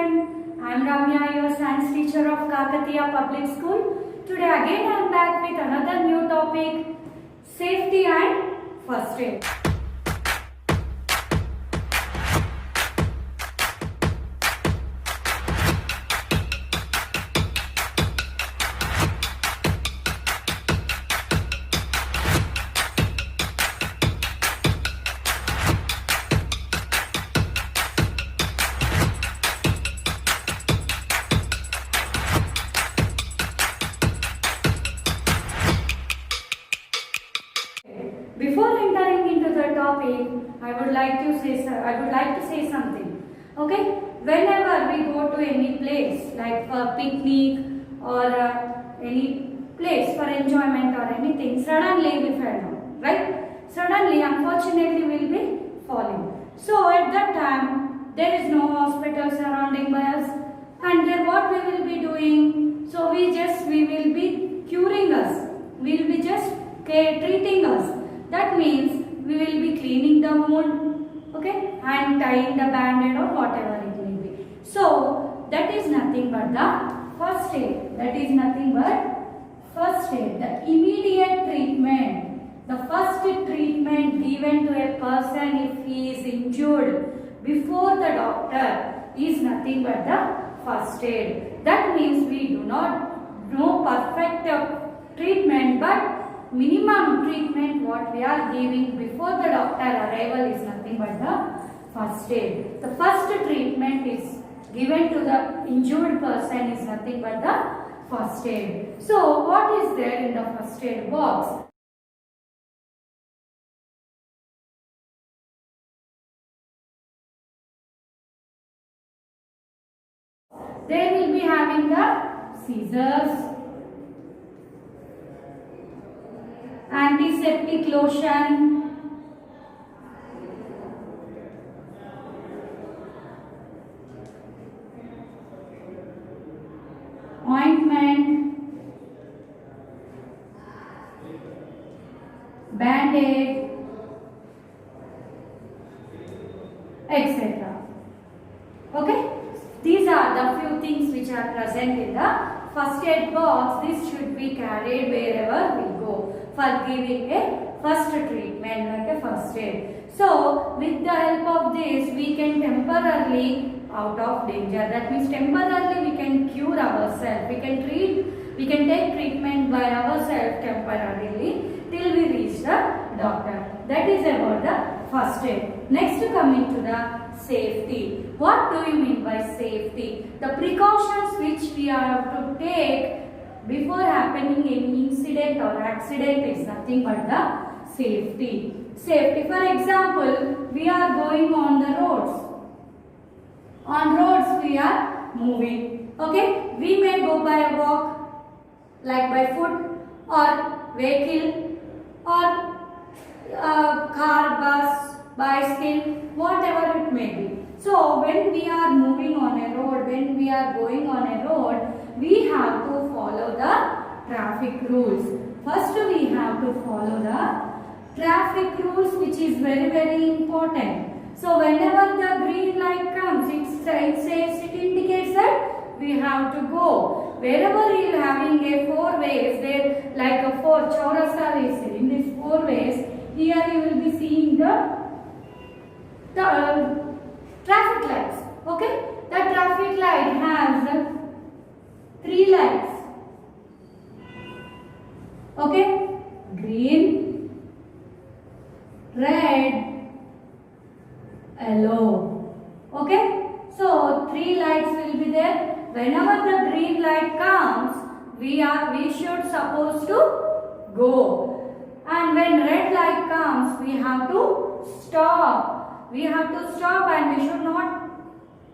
children, I am Ramya, your science teacher of Kakatiya Public School. Today again I am back with another new topic, safety and first aid. Before entering into the topic, I would like to say something. Okay, whenever we go to any place like a picnic or any place for enjoyment or anything, suddenly we fell down, right? Suddenly, unfortunately, we will be falling. So at that time, there is no hospital surrounding by us, and then what we will be doing? So we will be curing us. We will be just treating us. That means we will be cleaning the wound, okay, and tying the band-aid or whatever it may be. So that is nothing but the first aid. That is nothing but first aid. The immediate treatment, the first treatment given to a person if he is injured before the doctor is nothing but the first aid. That means we do not know perfect treatment, but minimum treatment what we are giving before the doctor arrival is nothing but the first aid. The first treatment is given to the injured person is nothing but the first aid. So what is there in the first aid box? They will be having the scissors, antiseptic lotion, ointment, band-aid, etc. Okay? These are the few things which are present in the first aid box. This should be carried wherever we go for giving a first treatment like a first aid. So with the help of this we can temporarily out of danger. That means temporarily we can cure ourselves. We can take treatment by ourselves temporarily till we reach the doctor. That is about the first aid. Next coming to the safety. What do you mean by safety? The precautions which we have to take before happening any incident or accident is nothing but the safety. Safety. For example, we are going on the roads. On roads we are moving. Okay? We may go by a walk, like by foot or vehicle or car, bus, bicycle, whatever it may be. So when we are moving on a road, when we are going on a road, we have to follow the traffic rules. First we have to follow the traffic rules, which is very important. So whenever the green light comes, it indicates that we have to go. Wherever you are having a four ways, there like a four chaurasta is in these four ways, here you will be seeing the traffic lights. Okay, the traffic light has three lights. Okay, green, red, yellow. Okay, so three lights will be there. Whenever the green light comes, we should supposed to go, and when red light comes, we have to stop. We have to stop and we should not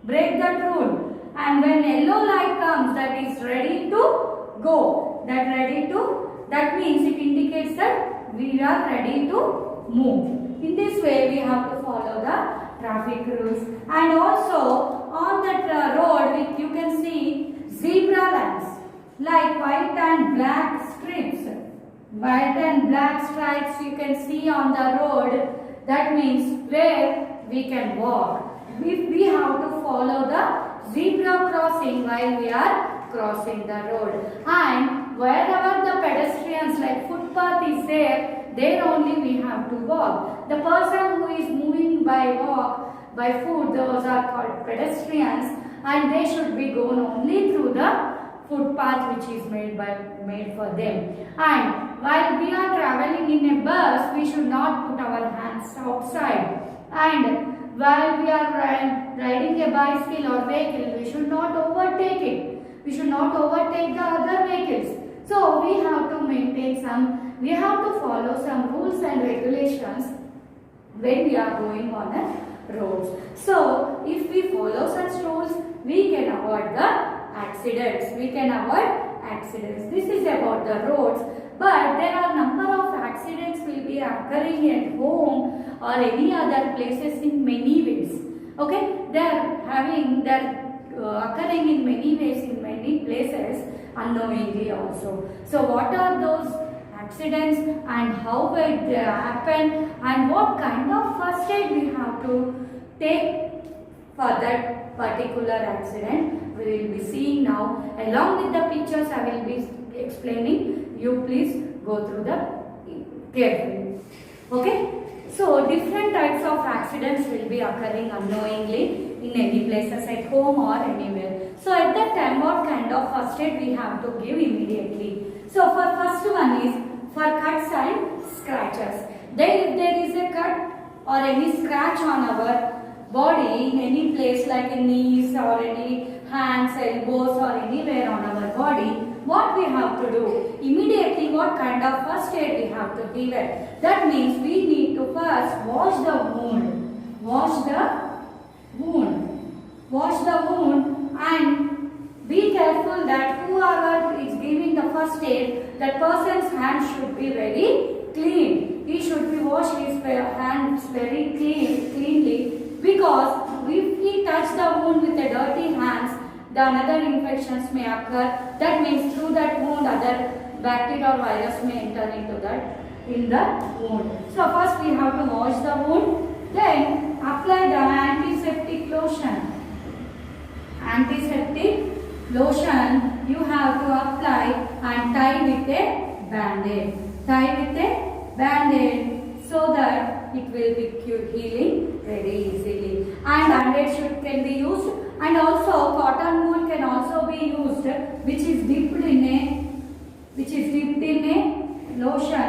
break that rule. And when yellow light comes, that is ready to go. That means it indicates that we are ready to move. In this way, we have to follow the traffic rules. And also on that road, you can see zebra lines like white and black strips. White and black stripes you can see on the road. That means where we can walk. We have to follow follow the zebra crossing while we are crossing the road. And wherever the pedestrians like footpath is there only we have to walk. The person who is moving by foot, those are called pedestrians, and they should be gone only through the footpath which is made for them. And while we are traveling in a bus, we should not put our hands outside. And while we are riding a bicycle or vehicle, we should not overtake it. We should not overtake the other vehicles. So we have to we have to follow some rules and regulations when we are going on a roads. So if we follow such rules, we can avoid the accidents. This is about the roads, but there are number of accidents will be occurring at home or any other places in many ways. Okay, they are occurring in many ways in many places unknowingly also. So what are those accidents and how it happen and what kind of first aid we have to take for that particular accident, we will be seeing now. Along with the pictures I will be explaining. You please go through the carefully. Okay. So different types of accidents will be occurring unknowingly in any places at home or anywhere. So at that time what kind of first aid we have to give immediately. So for first one is for cuts and scratches. If there is a cut or any scratch on our body in any place like in knees or any hands, elbows or anywhere on our body, what we have to do? Immediately what kind of first aid we have to give it? That means we need to first wash the wound. Wash the wound and be careful that whoever is giving the first aid, that person's hands should be very clean. He should be wash his hands very cleanly, because if we touch the wound with the dirty hands, the another infections may occur. That means through that wound other bacteria or virus may enter in the wound. So first we have to wash the wound, then apply the antiseptic lotion. Antiseptic lotion you have to apply and tie with a band-aid. So that it will be healing very easily. And band-aid can be used, and also cotton wool can also be used, which is dipped in a lotion.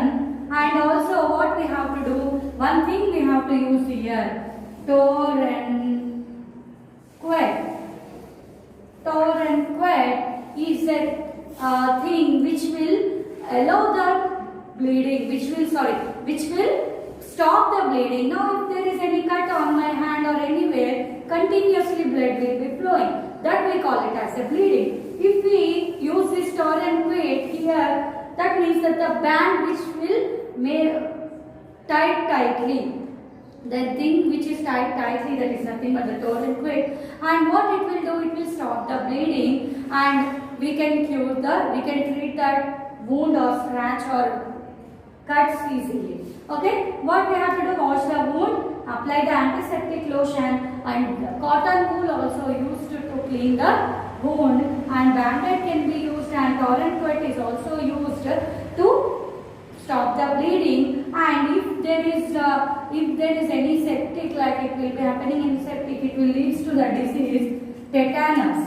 And also what we have to do, one thing we have to use here, Torrenquet. Torrenquet is a thing which will allow the bleeding, which will stop the bleeding. Now if there is any cut on my hand or anywhere, continuously blood will be flowing. That we call it as a bleeding. If we use this Torrenquet here, that means that the band which will tied tightly. The thing which is tied tightly, that is nothing but the Torrenquet. And what it will do, it will stop the bleeding and we can treat that wound or scratch or cuts easily. Okay, what we have to do, wash the wound, apply the antiseptic lotion, and cotton wool also used to clean the wound, and band-aid can be used, and Torrenquet is also used to stop the bleeding. And if there is any septic, like it will be happening in septic, it will lead to the disease tetanus.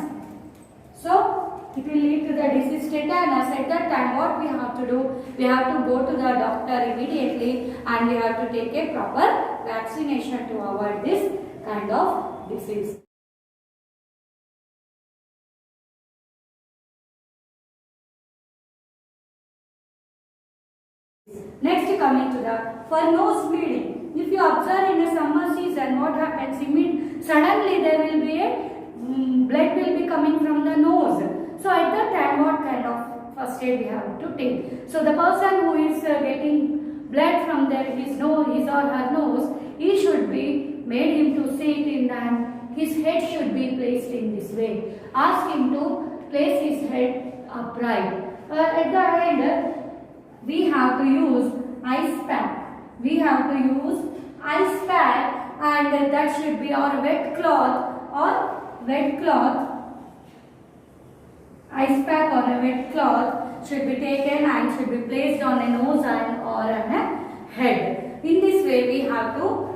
So it will lead to the disease tetanus. At that time what we have to do, we have to go to the doctor immediately and we have to take a proper vaccination to avoid this kind of disease. Next, coming to for nose bleeding. If you observe in the summer season, what happens? Suddenly there will be a blood will be coming from the nose. So at that time, what kind of first aid we have to take? So the person who is getting blood from his or her nose, he should be made him to sit in, and his head should be placed in this way. Ask him to place his head upright. At the end, we have to use ice pack. And that should be on wet cloth or wet cloth, ice pack or a wet cloth should be taken and should be placed on a nose and or on a head. In this way we have to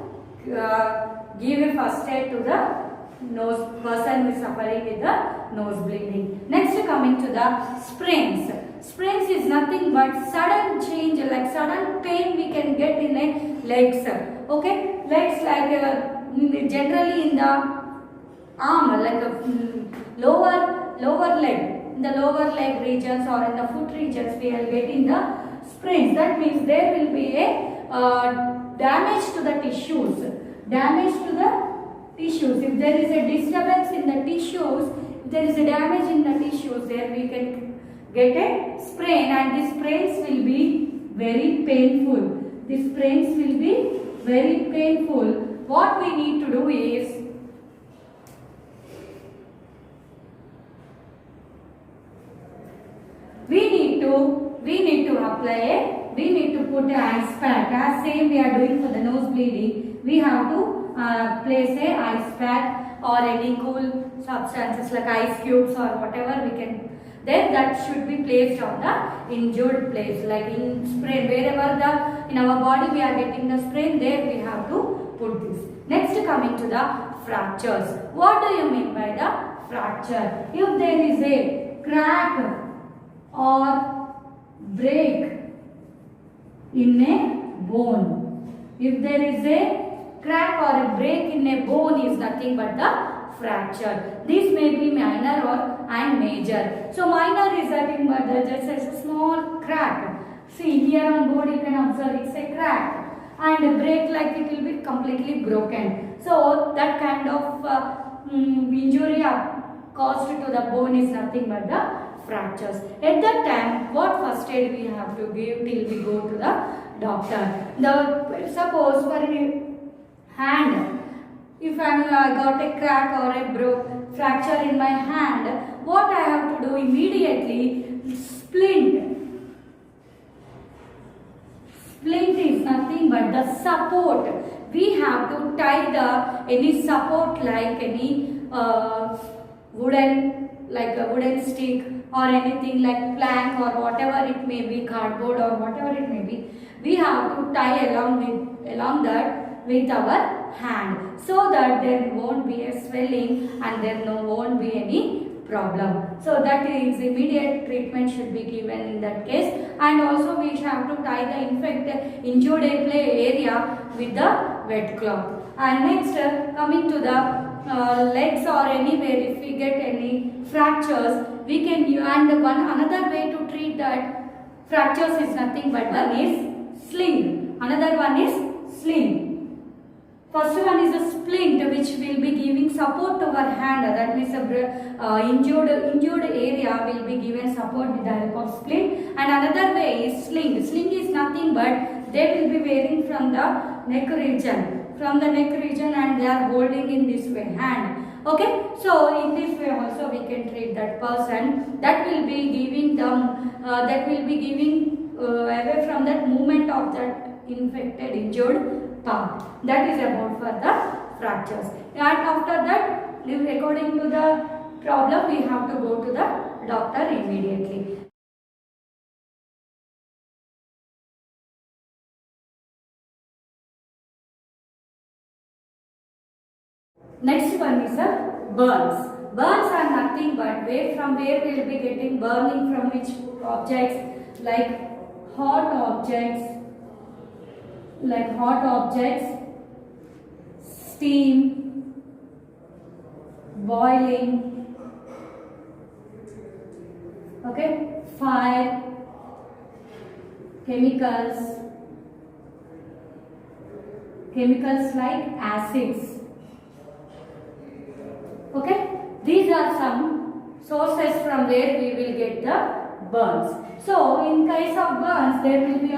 give a first aid to the nose person who is suffering with the nose bleeding. Next, coming to the sprains. Sprains is nothing but sudden change, like sudden pain we can get in a legs. Okay, legs like generally in the arm, like a lower leg. In the lower leg regions or in the foot regions we are getting the sprains. That means there will be a damage to the tissues. Damage to the tissues. If there is a disturbance in the tissues, if there is a damage in the tissues, there we can get a sprain, and these sprains will be very painful. These sprains will be very painful. What we need to do is we need to apply we need to put an ice pack. As same we are doing for the nose bleeding, we have to place a ice pack or any cool substances like ice cubes or whatever we can. Then that should be placed on the injured place, like in sprain, wherever in our body we are getting the sprain, there we have to put this. Next, coming to the fractures. What do you mean by the fracture? If there is a crack or break in a bone, if there is a crack or a break in a bone, is nothing but the fracture. These may be minor and major. So minor is nothing but just a small crack. See here on board you can observe it's a crack, and a break like it will be completely broken. So that kind of injury caused to the bone is nothing but the fractures. At that time, what first aid we have to give till we go to the doctor? Suppose for a hand, if I got a crack or a fracture in my hand, what I have to do immediately? Splint. Splint is nothing but the support. We have to tie any support like any wooden stick or anything like plank or whatever it may be, cardboard or whatever it may be. We have to tie along that with our hand, so that there won't be a swelling and there won't be any problem. So that is immediate treatment should be given in that case. And also we have to tie the injured area with the wet cloth. And next, coming to the legs or anywhere, if we get any fractures, we can another way to treat that fractures is nothing but one is sling. Another one is sling. First one is a splint, which will be giving support to our hand. That means injured area will be given support with the help of splint. And another way is sling. Sling is nothing but they will be wearing from the neck region. And they are holding in this way hand. Okay, so in this way also we can treat that person. That will be giving them. Away from that movement of that infected, injured part. That is about for the fractures. And after that, according to the problem, we have to go to the doctor immediately. Next one is burns. Burns are nothing but from where we will be getting burning, from which objects, like hot objects, steam, boiling, okay, fire, chemicals like acids. Okay, these are some sources from where we will get the burns. So in case of burns, there will be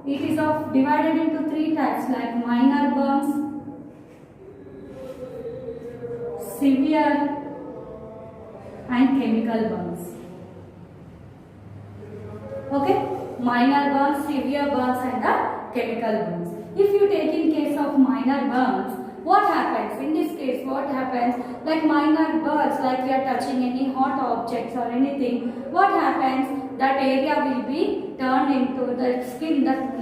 it is divided into three types, like minor burns, severe and chemical burns. Okay, minor burns, severe burns and the chemical burns. If you take in case of minor burns, What happens? In this case, what happens? Like minor burns, like we are touching any hot objects or anything. What happens? That area will be turned into the skin. That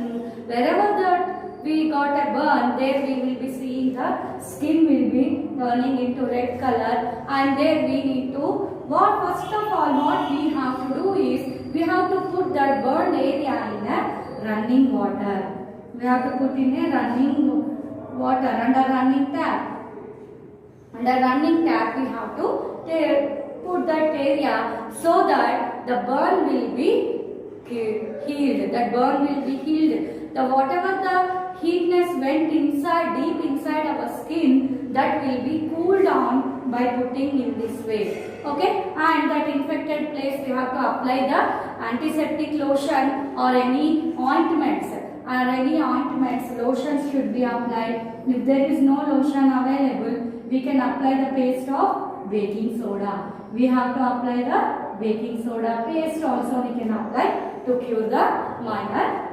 wherever that we got a burn, there we will be seeing the skin will be turning into red color, and there we need to. First of all, what we have to do is we have to put that burned area in a running water. We have to put in a running water under running tap. Under running tap, we have to put that area so that the burn will be healed. That burn will be healed. The whatever the heatness went inside, deep inside our skin, that will be cooled down by putting in this way. Okay, and that infected place we have to apply the antiseptic lotion or any ointments. Lotions should be applied. If there is no lotion available, we can apply the paste of baking soda. We have to apply the baking soda paste also we can apply to cure the minor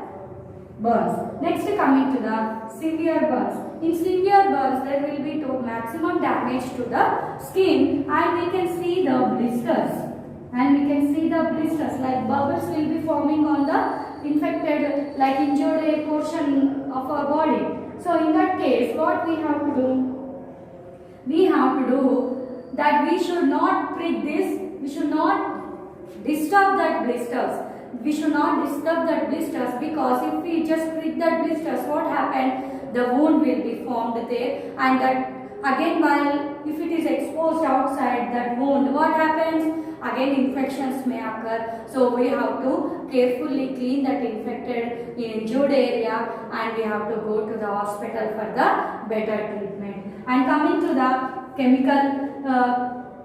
burns. Next, coming to the severe burns. In severe burns, there will be maximum damage to the skin, and we can see the blisters. Like bubbles will be forming on the infected, like injured portion of our body. So in that case, what we have to do? We have to do that we should not prick this. We should not disturb that blisters. We should not disturb that blisters, because if we just prick that blisters, what happened? The wound will be formed there, and that again, while if it is exposed outside that wound, what happens? Again, infections may occur. So we have to carefully clean that infected, injured area, and we have to go to the hospital for the better treatment. And coming to the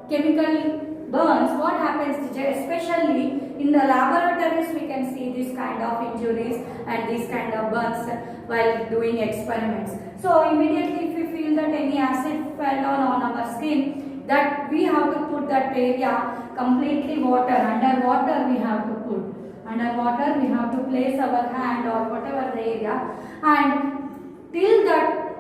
chemical burns, what happens, especially in the laboratories, we can see this kind of injuries and these kind of burns while doing experiments. So immediately if we feel that any acid fell on our skin, that we have to put that area completely water. Under water we have to put. Under water we have to place our hand or whatever the area, and till that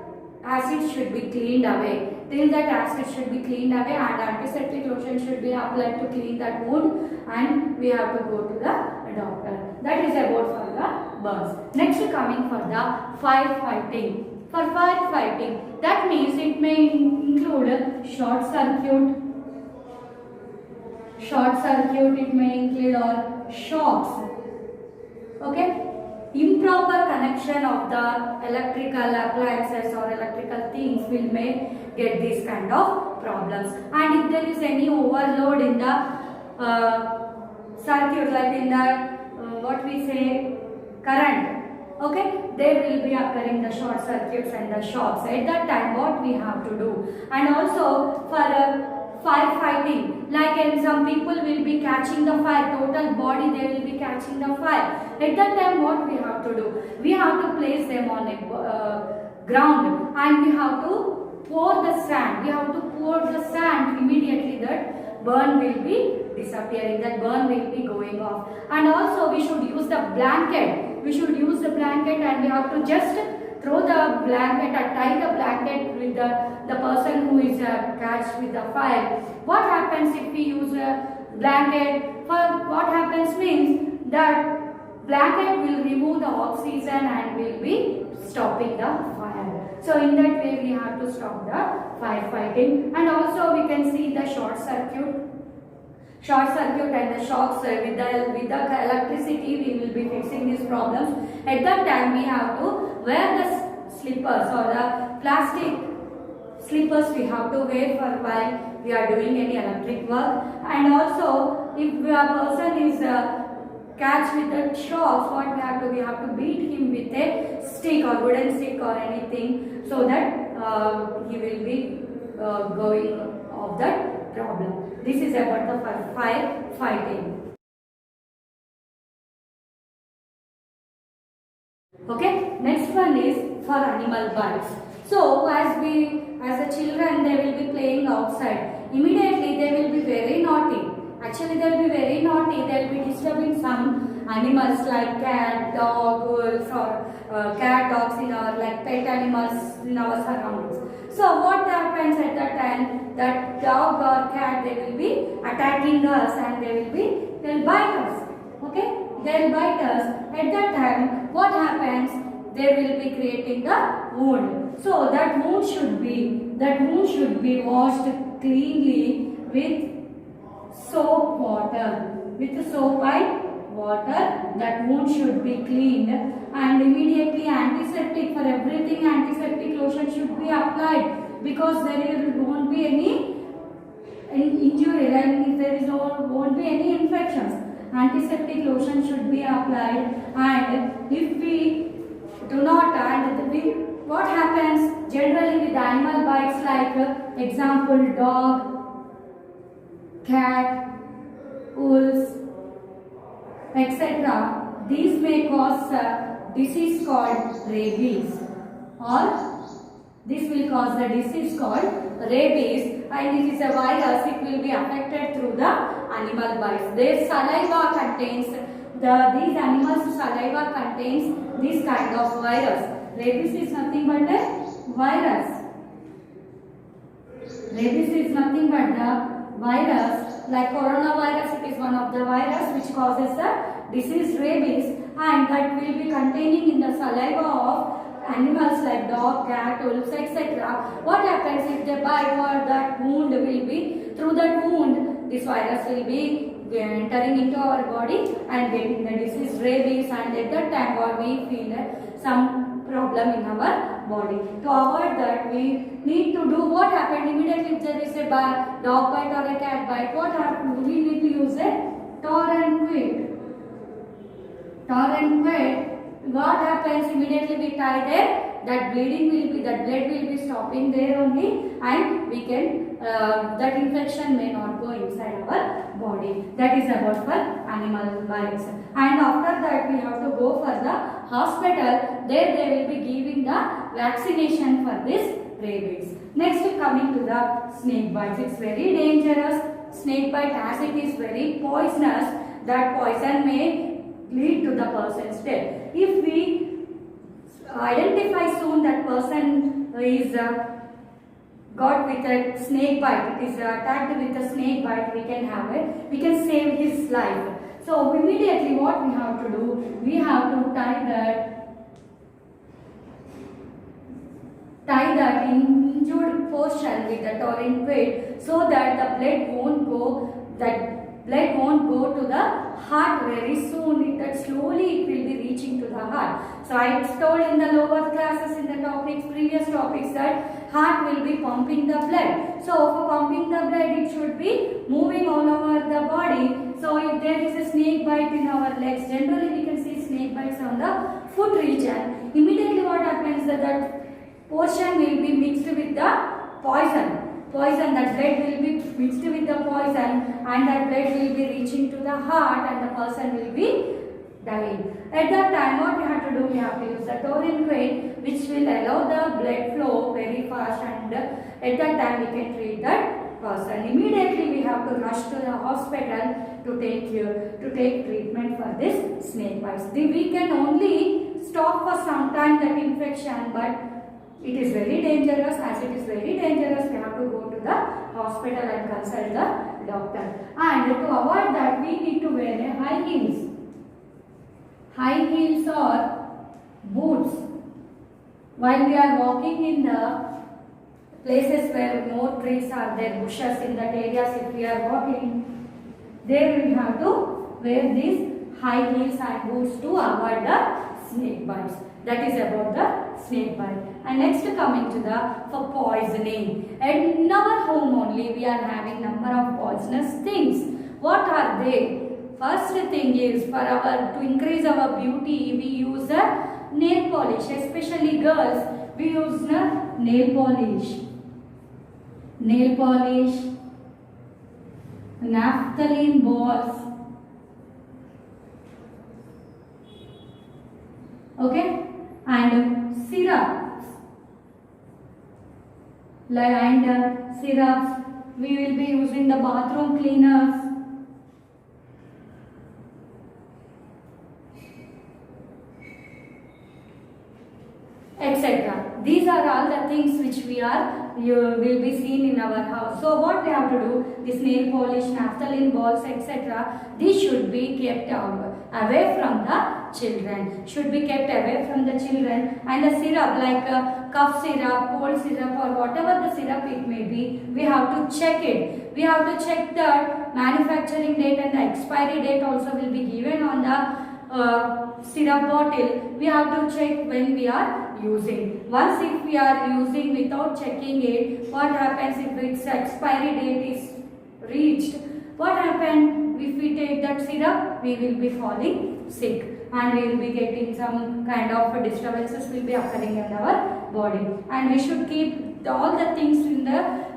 acid should be cleaned away. And antiseptic lotion should be applied to clean that wound, and we have to go to the doctor. That is about for the burns. Next, coming for the firefighting. For firefighting, that means it may include short circuit, it may include or shocks. Okay? Improper connection of the electrical appliances or electrical things will make get these kind of problems. And if there is any overload in the circuit, like in the what we say current, okay, there will be occurring the short circuits and the shocks. At that time, what we have to do? And also for firefighting, like some people will be catching the fire, total body they will be catching the fire. At that time, what we have to do? We have to place them on a ground, and we have to pour the sand. We have to pour the sand immediately. That burn will be disappearing. That burn will be going off. And also we should use the blanket. And we have to just throw the blanket or tie the blanket with the person who is catched with the fire. What happens if we use a blanket? What happens means that blanket will remove the oxygen and will be stopping the fire. So in that way we have to stop the firefighting. And also we can see the short circuit and the shocks with the electricity. We will be fixing these problems. At that time we have to wear the slippers or the plastic slippers we have to wear for while we are doing any electric work. And also if a person is catch with the shocks, what we have to beat him with a stick or wooden stick or anything, so that he will be going off that problem. This is about the fire fighting. Okay, next one is for animal bites. So as the children, they will be playing outside. Immediately they will be very naughty. Actually they will be very naughty. They will be disturbing some animals like cat, dog, wolves, or cat, dogs in our like pet animals in our surroundings. So what happens at that time? That dog or cat, they will be attacking us and they'll bite us. Okay? They'll bite us. At that time, what happens? They will be creating the wound. So that wound should be washed cleanly with soap water. With soap and water, that wound should be cleaned, and immediately antiseptic, for everything antiseptic lotion should be applied, because there won't be any injury, and there won't be any infections. Antiseptic lotion should be applied, and if we do not, what happens generally with animal bites, like example dog, cat, wolves, etc. These may cause a disease called rabies, or this will cause the disease called rabies, and it is a virus. It will be affected through the animal bites. Their saliva contains, these animals' saliva contains this kind of virus. Rabies is nothing but a virus. Rabies is nothing but the virus. Like coronavirus, it is one of the virus which causes the disease rabies, and that will be containing in the saliva of animals like dog, cat, wolves, etc. What happens if they bite, or that wound will be, through that wound, this virus will be entering into our body and getting the disease rabies, and at that time what we feel some problem in our body. To avoid that, we need to do what happened immediately if there is a dog bite or a cat bite. What happened? We need to use a tar and quid. Tar and quid. What happens immediately we tie there? That blood will be stopping there only, and we can that infection may not go inside our body. That is about for animal bites. And after that, we have to go for the hospital. There they will be giving the vaccination for this rabies. Next, coming to the snake bites. It's very dangerous. Snake bite, as it is very poisonous, that poison may lead to the person's death. If we identify soon that person is got with a snake bite, it is attacked with a snake bite, we can save his life. So immediately what we have to do, we have to tie that injured portion with the taurine quid, so that the blood won't go to the heart very soon. That slowly it will be reaching to the heart. So I told in the lower classes, in the previous topics, that heart will be pumping the blood. So for pumping the blood, it should be moving all over the body. So if there is a snake bite in our legs, generally we can see snake bites on the foot region. Immediately what happens, that portion will be mixed with the poison. That blood will be mixed with the poison, and that blood will be reaching to the heart, and the person will be dying. At that time, what we have to do, we have to use the taurine quid, which will allow the blood flow very fast, and at that time we can treat that person. Immediately we have to rush to the hospital to take treatment for this snake bites. We can only stop for some time that infection, but it is very dangerous. As it is very dangerous, we have to go to the hospital and consult the doctor. And to avoid that, we need to wear a high heels. High heels or boots. While we are walking in the places where more trees are there, bushes in that areas, if we are walking, there we have to wear these high heels and boots to avoid the snake bites. That is about the snake bite. And next, coming to for poisoning. And in our home only, we are having number of poisonous things. What are they? First thing is, to increase our beauty, we use nail polish. Especially girls, we use nail polish. Nail polish, naphthalene balls. Okay, and syrups. Syrups. We will be using the bathroom cleaners. Etc. These are all the things which you will be seen in our house. So what we have to do, this nail polish, naphthalene balls, etc. These should be kept away from the children. Should be kept away from the children. And the syrup, like cough syrup, cold syrup, or whatever the syrup it may be, we have to check it. We have to check the manufacturing date and the expiry date also will be given on the syrup bottle. We have to check when we are using. Once if we are using without checking it, what happens if its expiry date is reached? What happens if we take that syrup? We will be falling sick and we will be getting some kind of disturbances will be occurring in our body. And we should keep all the things in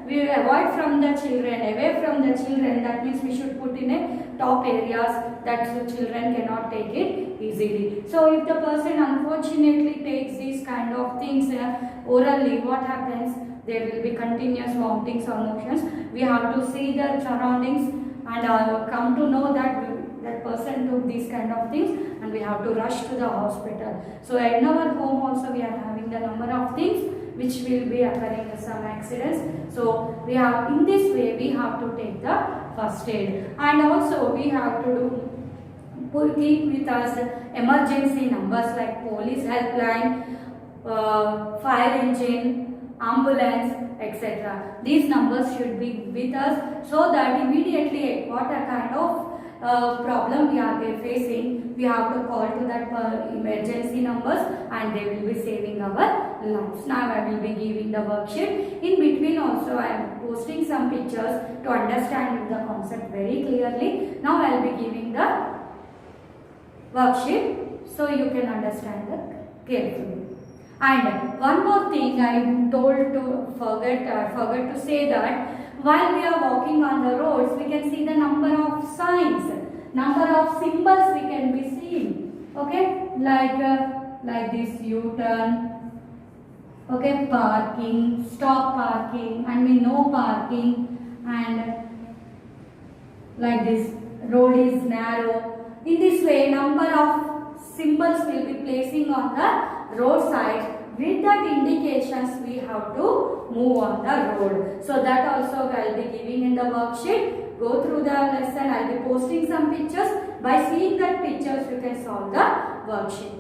we avoid from the children, away from the children. That means we should put in a top areas that the children cannot take it easily. So if the person unfortunately takes these kind of things orally, what happens? There will be continuous vomitings or motions. We have to see the surroundings and come to know that that person took these kind of things, and we have to rush to the hospital. So in our home also we are having the number of things which will be occurring in some accidents. So we have, in this way we have to take the first aid, and also we have to keep with us emergency numbers like police helpline, fire engine, ambulance, etc. These numbers should be with us so that immediately what a kind of problem we are facing, we have to call to that emergency numbers and they will be saving our lives. Now I will be giving the worksheet. In between also I am posting some pictures to understand the concept very clearly. Now I will be giving the worksheet so you can understand it carefully. And one more thing I am told to forget to say that while we are walking on the roads, we can see the number of signs, number of symbols we can be seeing. Okay, like this U-turn, okay, parking, stop parking, and we no parking, and like this road is narrow. In this way, number of symbols will be placing on the roadside. With that indications, we have to move on the road. So that also I will be giving in the worksheet. Go through the lesson. I will be posting some pictures. By seeing that pictures, you can solve the worksheet.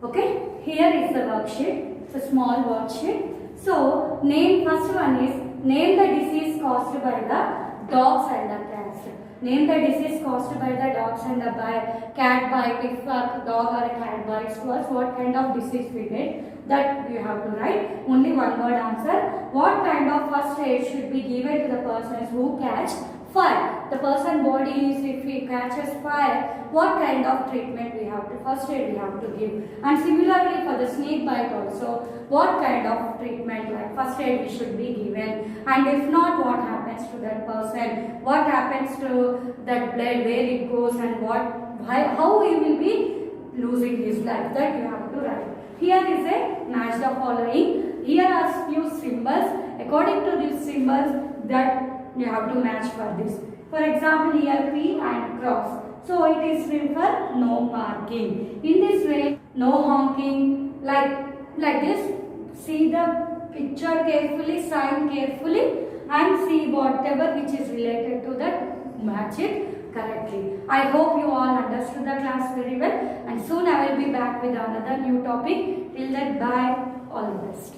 Okay, here is the worksheet. It's a small worksheet. So, first one is name the disease caused by the dogs and the cats. Name the disease caused by the dogs and the cat bite. If a dog or a cat bites to us, what kind of disease we get? That you have to write. Only one word answer. What kind of first aid should be given to the persons who catch fire? The person body is, if he catches fire, what kind of treatment we have to, first aid we have to give. And similarly for the snake bite also, what kind of treatment like first aid we should be given. And if not, what happens to that person, what happens to that blood, where it goes, and how he will be losing his life. That you have to write. Here is a match the following. Here are few symbols. According to these symbols, that you have to match for this. For example, here P and cross. So it is for no parking. In this way, no honking, like this. See the picture carefully, sign carefully, and see whatever which is related to that, match it correctly. I hope you all understood the class very well, and soon I will be back with another new topic. Till then, bye. All the best.